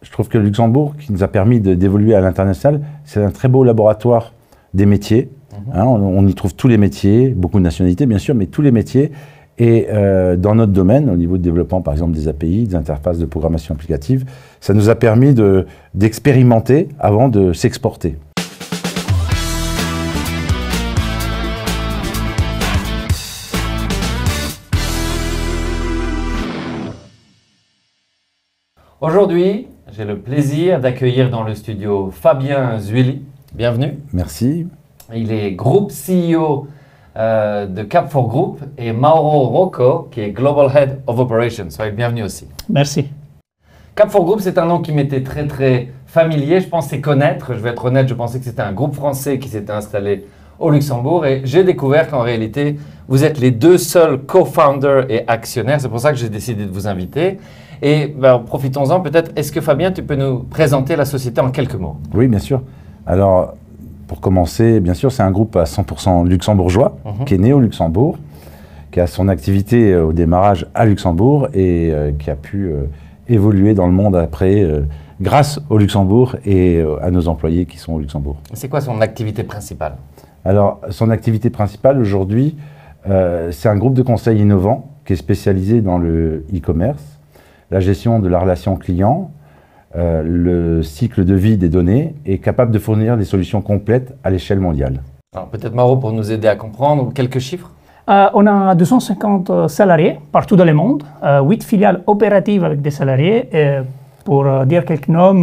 je trouve que le Luxembourg, qui nous a permis d'évoluer à l'international, c'est un très beau laboratoire des métiers. On y trouve tous les métiers, beaucoup de nationalités bien sûr, mais tous les métiers. Et dans notre domaine, au niveau de développement par exemple des API, des interfaces de programmation applicative, ça nous a permis d'expérimenter avant de s'exporter. Aujourd'hui, j'ai le plaisir d'accueillir dans le studio Fabien Zuilly. Bienvenue. Merci. Il est Group CEO de Cap4 Group et Mauro Rocco qui est Global Head of Operations. Soyez le bienvenu aussi. Merci. Cap4 Group, c'est un nom qui m'était très familier. Je pensais connaître, je vais être honnête, je pensais que c'était un groupe français qui s'était installé au Luxembourg et j'ai découvert qu'en réalité, vous êtes les deux seuls co-founders et actionnaires. C'est pour ça que j'ai décidé de vous inviter. Et profitons-en peut-être. Est-ce que Fabien, tu peux nous présenter la société en quelques mots? Oui, bien sûr. Alors, pour commencer, bien sûr, c'est un groupe à 100% luxembourgeois, qui est né au Luxembourg, qui a son activité au démarrage à Luxembourg et qui a pu évoluer dans le monde après, grâce au Luxembourg et à nos employés qui sont au Luxembourg. C'est quoi son activité principale? Alors, son activité principale aujourd'hui, c'est un groupe de conseil innovant qui est spécialisé dans le e-commerce, la gestion de la relation client, le cycle de vie des données et capable de fournir des solutions complètes à l'échelle mondiale. Alors peut-être Mauro pour nous aider à comprendre, quelques chiffres. On a 250 salariés partout dans le monde, 8 filiales opératives avec des salariés. Et pour dire quelques noms,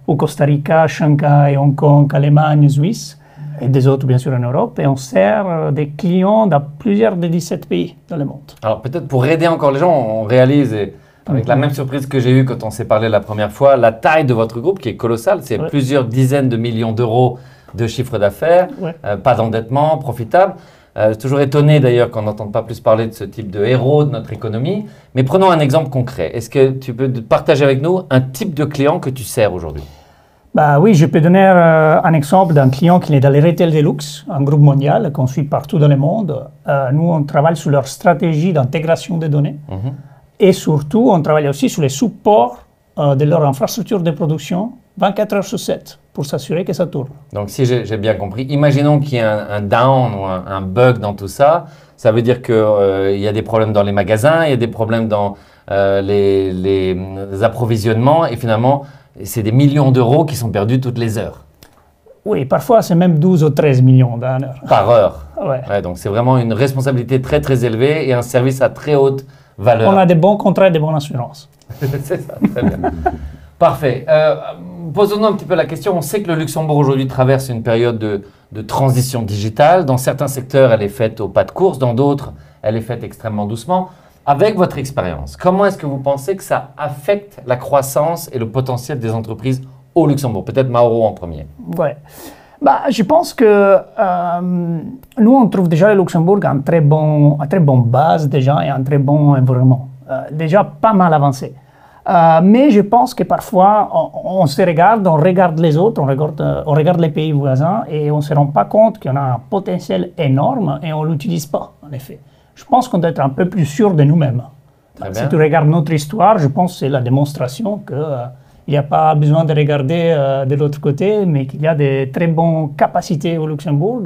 au Costa Rica, Shanghai, Hong Kong, Allemagne, Suisse et des autres bien sûr en Europe. Et on sert des clients dans plusieurs des 17 pays dans le monde. Alors peut-être pour aider encore les gens, on réalise... Avec la même surprise que j'ai eue quand on s'est parlé la première fois, la taille de votre groupe qui est colossale, c'est plusieurs dizaines de millions d'euros de chiffre d'affaires, pas d'endettement, profitable. Toujours étonné d'ailleurs qu'on n'entende pas plus parler de ce type de héros de notre économie. Mais prenons un exemple concret. Est-ce que tu peux partager avec nous un type de client que tu sers aujourd'hui? Oui, je peux donner un exemple d'un client qui est dans les retail de luxe, un groupe mondial qu'on suit partout dans le monde. Nous, on travaille sur leur stratégie d'intégration des données. Et surtout, on travaille aussi sur les supports de leur infrastructure de production 24 heures sur 7 pour s'assurer que ça tourne. Donc, si j'ai bien compris, imaginons qu'il y ait un down ou un bug dans tout ça. Ça veut dire qu'il y a des problèmes dans les magasins, il y a des problèmes dans les approvisionnements et finalement, c'est des millions d'euros qui sont perdus toutes les heures. Oui, parfois, c'est même 12 ou 13 millions dans une heure. Par heure. Ouais. Donc, c'est vraiment une responsabilité très élevée et un service à très haute valeur. On a des bons contrats et des bonnes assurances. C'est ça, très bien. Parfait. Posons-nous un petit peu la question. On sait que le Luxembourg aujourd'hui traverse une période de transition digitale. Dans certains secteurs, elle est faite au pas de course. Dans d'autres, elle est faite extrêmement doucement. Avec votre expérience, comment est-ce que vous pensez que ça affecte la croissance et le potentiel des entreprises au Luxembourg? Peut-être Mauro en premier. Ouais. Je pense que nous, on trouve déjà le Luxembourg un très bon base déjà et un très bon environnement. Déjà pas mal avancé. Mais je pense que parfois, on se regarde, on regarde les autres, on regarde les pays voisins et on ne se rend pas compte qu'on a un potentiel énorme et on ne l'utilise pas, en effet. Je pense qu'on doit être un peu plus sûr de nous-mêmes. Si tu regardes notre histoire, je pense que c'est la démonstration que... il n'y a pas besoin de regarder de l'autre côté, mais qu'il y a de très bonnes capacités au Luxembourg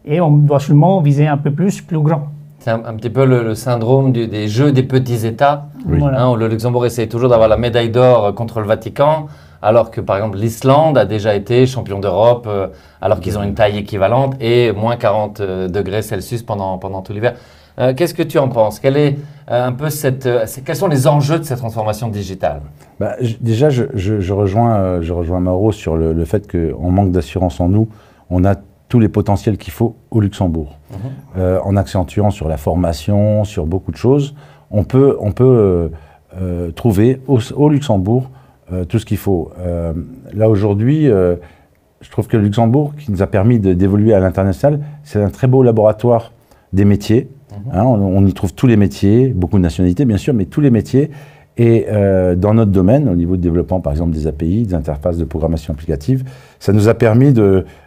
et on doit seulement viser un peu plus grand. C'est un petit peu le syndrome des jeux des petits États, où le Luxembourg essaie toujours d'avoir la médaille d'or contre le Vatican, alors que par exemple l'Islande a déjà été champion d'Europe, alors qu'ils ont une taille équivalente et moins 40 degrés Celsius pendant tout l'hiver. Qu'est-ce que tu en penses? Quels sont les enjeux de cette transformation digitale? Déjà, je rejoins Mauro sur le fait qu'on manque d'assurance en nous. On a tous les potentiels qu'il faut au Luxembourg. En accentuant sur la formation, sur beaucoup de choses, on peut trouver au Luxembourg tout ce qu'il faut. Là, aujourd'hui, je trouve que le Luxembourg, qui nous a permis d'évoluer à l'international, c'est un très beau laboratoire des métiers. On y trouve tous les métiers, beaucoup de nationalités bien sûr, mais tous les métiers. Et dans notre domaine, au niveau de développement par exemple des API, des interfaces de programmation applicative, ça nous a permis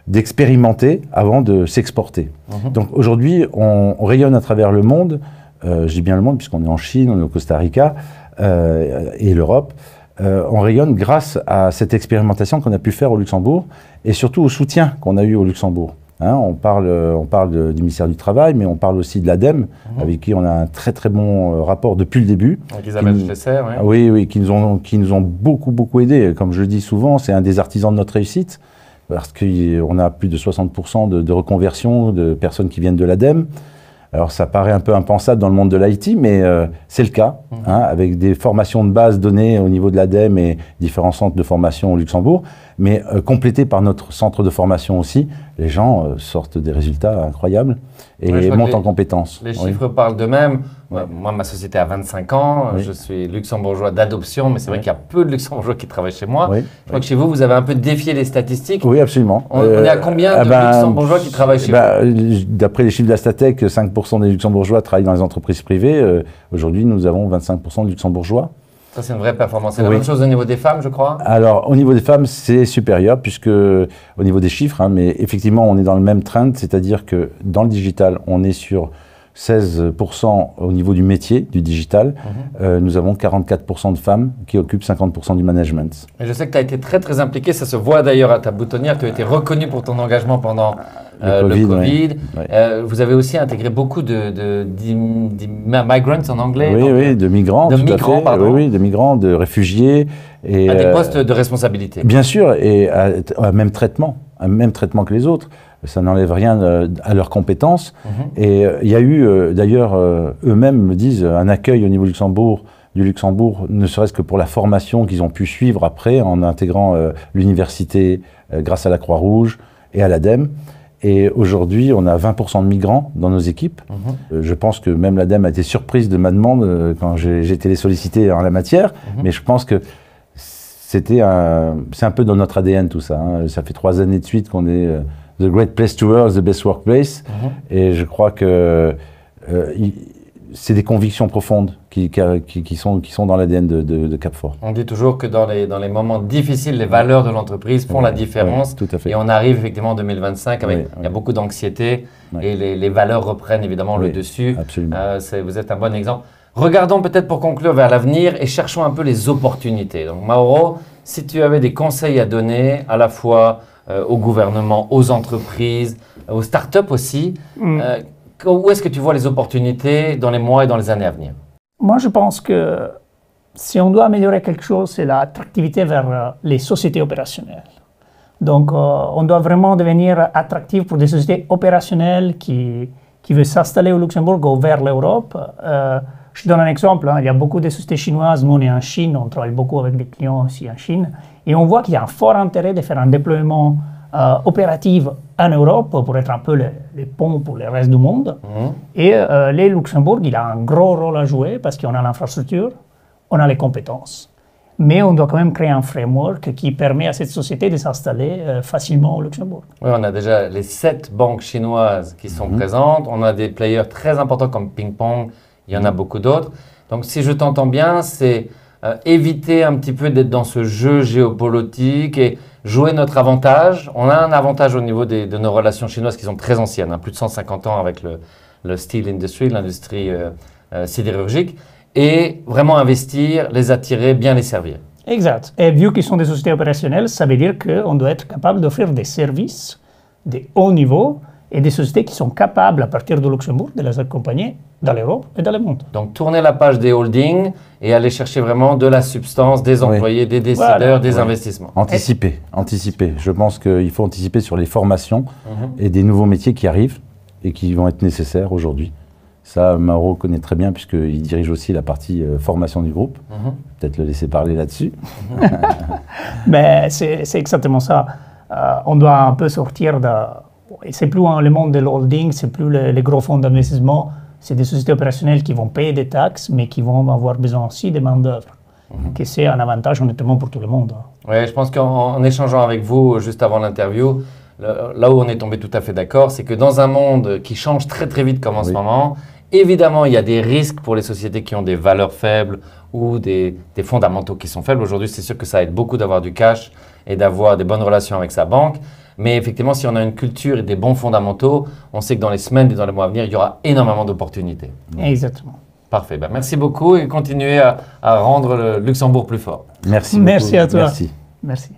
d'expérimenter avant de s'exporter. Donc aujourd'hui, on rayonne à travers le monde, je dis bien le monde puisqu'on est en Chine, on est au Costa Rica et l'Europe. on rayonne grâce à cette expérimentation qu'on a pu faire au Luxembourg et surtout au soutien qu'on a eu au Luxembourg. Hein, on parle du ministère du Travail, mais on parle aussi de l'ADEME, avec qui on a un très très bon rapport depuis le début. Avec Isabelle Schlesser, oui. Oui, qui nous ont beaucoup aidés. Comme je le dis souvent, c'est un des artisans de notre réussite, parce qu'on a plus de 60% de reconversion de personnes qui viennent de l'ADEME. Alors ça paraît un peu impensable dans le monde de l'IT, mais c'est le cas, hein, avec des formations de base données au niveau de l'ADEME et différents centres de formation au Luxembourg, mais complétées par notre centre de formation aussi. Les gens sortent des résultats incroyables et montent en compétences. Les chiffres parlent d'eux-mêmes. Moi, ma société a 25 ans, je suis luxembourgeois d'adoption, mais c'est vrai qu'il y a peu de luxembourgeois qui travaillent chez moi. Je crois que chez vous, vous avez un peu défié les statistiques. Oui, absolument. On est à combien de luxembourgeois qui travaillent chez vous? D'après les chiffres de la Statec, 5% des luxembourgeois travaillent dans les entreprises privées. Aujourd'hui, nous avons 25% de luxembourgeois. Ça, c'est une vraie performance. C'est la même chose au niveau des femmes, je crois? Alors, au niveau des femmes, c'est supérieur, puisque au niveau des chiffres, hein, mais effectivement, on est dans le même trend, c'est-à-dire que dans le digital, on est sur 16% au niveau du métier, du digital. Nous avons 44% de femmes qui occupent 50% du management. Et je sais que tu as été très très impliqué, ça se voit d'ailleurs à ta boutonnière, tu as été reconnu pour ton engagement pendant le Covid. Vous avez aussi intégré beaucoup de migrants en anglais. Oui, de migrants, tout à fait. Pardon. Oui, de migrants, de réfugiés. Et, à des postes de responsabilité. Bien sûr, et à même traitement que les autres. Ça n'enlève rien à leurs compétences. Et il y a eu, d'ailleurs, eux-mêmes me disent, un accueil au niveau du Luxembourg, ne serait-ce que pour la formation qu'ils ont pu suivre après, en intégrant l'université grâce à la Croix-Rouge et à l'ADEME. Et aujourd'hui, on a 20% de migrants dans nos équipes. Je pense que même l'ADEME a été surprise de ma demande quand j'ai été les solliciter en la matière. Mais je pense que c'est un peu dans notre ADN tout ça. Hein. Ça fait 3 années de suite qu'on est... The Great Place to Work, the Best Workplace. Et je crois que c'est des convictions profondes qui sont dans l'ADN de Cap4. On dit toujours que dans les moments difficiles, les valeurs de l'entreprise font la différence. Tout à fait. Et on arrive effectivement en 2025 avec il y a beaucoup d'anxiété et les valeurs reprennent évidemment le dessus. Absolument. Vous êtes un bon exemple. Regardons peut-être pour conclure vers l'avenir et cherchons un peu les opportunités. Donc Mauro, si tu avais des conseils à donner à la fois au gouvernement, aux entreprises, aux startups aussi. Où est-ce que tu vois les opportunités dans les mois et dans les années à venir? Moi, je pense que si on doit améliorer quelque chose, c'est l'attractivité vers les sociétés opérationnelles. Donc, on doit vraiment devenir attractif pour des sociétés opérationnelles qui veulent s'installer au Luxembourg ou vers l'Europe. Je donne un exemple, hein. Il y a beaucoup de sociétés chinoises, nous on est en Chine, on travaille beaucoup avec des clients aussi en Chine, et on voit qu'il y a un fort intérêt de faire un déploiement opératif en Europe pour être un peu les ponts pour le reste du monde. Et le Luxembourg, il a un gros rôle à jouer parce qu'on a l'infrastructure, on a les compétences. Mais on doit quand même créer un framework qui permet à cette société de s'installer facilement au Luxembourg. Oui, on a déjà les 7 banques chinoises qui sont présentes, on a des players très importants comme Ping-Pong, il y en a beaucoup d'autres. Donc, si je t'entends bien, c'est éviter un petit peu d'être dans ce jeu géopolitique et jouer notre avantage. On a un avantage au niveau de nos relations chinoises qui sont très anciennes, hein, plus de 150 ans avec le steel industry, l'industrie sidérurgique, et vraiment investir, les attirer, bien les servir. Exact. Et vu qu'ils sont des sociétés opérationnelles, ça veut dire qu'on doit être capable d'offrir des services de haut niveau et des sociétés qui sont capables, à partir du Luxembourg, de les accompagner dans l'Europe et dans le monde. Donc, tourner la page des holdings et aller chercher vraiment de la substance, des employés, des décideurs, des investissements. Anticiper. Je pense qu'il faut anticiper sur les formations et des nouveaux métiers qui arrivent et qui vont être nécessaires aujourd'hui. Ça, Mauro connaît très bien puisqu'il dirige aussi la partie formation du groupe. Peut-être le laisser parler là-dessus. Mais c'est exactement ça. On doit un peu sortir de... C'est plus le monde de l'holding, c'est plus les gros fonds d'investissement. C'est des sociétés opérationnelles qui vont payer des taxes, mais qui vont avoir besoin aussi de main-d'œuvre. Que c'est un avantage honnêtement pour tout le monde. Oui, je pense qu'en échangeant avec vous juste avant l'interview, là où on est tombé tout à fait d'accord, c'est que dans un monde qui change très très vite comme en ce moment, évidemment, il y a des risques pour les sociétés qui ont des valeurs faibles ou des fondamentaux qui sont faibles. Aujourd'hui, c'est sûr que ça aide beaucoup d'avoir du cash et d'avoir des bonnes relations avec sa banque. Mais effectivement, si on a une culture et des bons fondamentaux, on sait que dans les semaines et dans les mois à venir, il y aura énormément d'opportunités. Exactement. Parfait. Ben, merci beaucoup et continuez à rendre le Luxembourg plus fort. Merci beaucoup. Merci à toi. Merci. Merci.